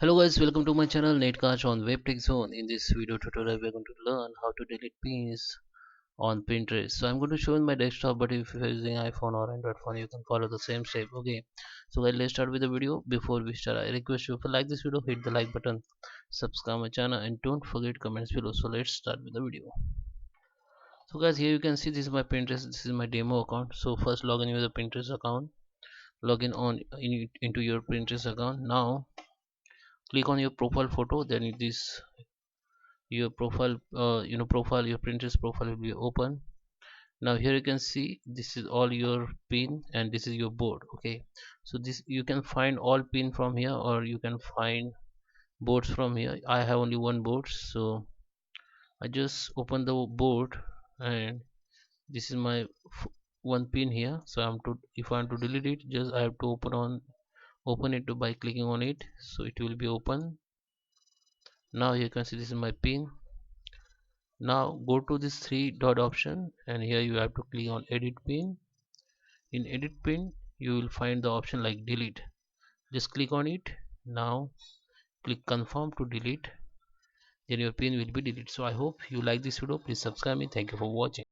Hello guys, welcome to my channel NetCast on WebTech Zone. In this video tutorial, we are going to learn how to delete pins on Pinterest. So I'm going to show in my desktop, but if you're using iPhone or Android phone, you can follow the same step. Okay, so guys, let's start with the video. Before we start, I request you if you like this video, hit the like button, subscribe my channel, and don't forget comments below. So let's start with the video. So guys, here you can see this is my Pinterest. This is my demo account. So first log in with the Pinterest account. Log in into your Pinterest account. Now click on your profile photo. Then this your profile profile, your Pinterest profile will be open. Now here you can see this is all your pin and this is your board. Okay, so this you can find all pin from here or you can find boards from here. I have only one board, so I just open the board and this is my one pin here. So I'm to if I want to delete it, just I have to open it by clicking on it, so it will be open. Now you can see this is my pin. Now go to this three dot option and here you have to click on edit pin. In edit pin you will find the option like delete. Just click on it. Now click confirm to delete, then your pin will be deleted. So I hope you like this video. Please subscribe me. Thank you for watching.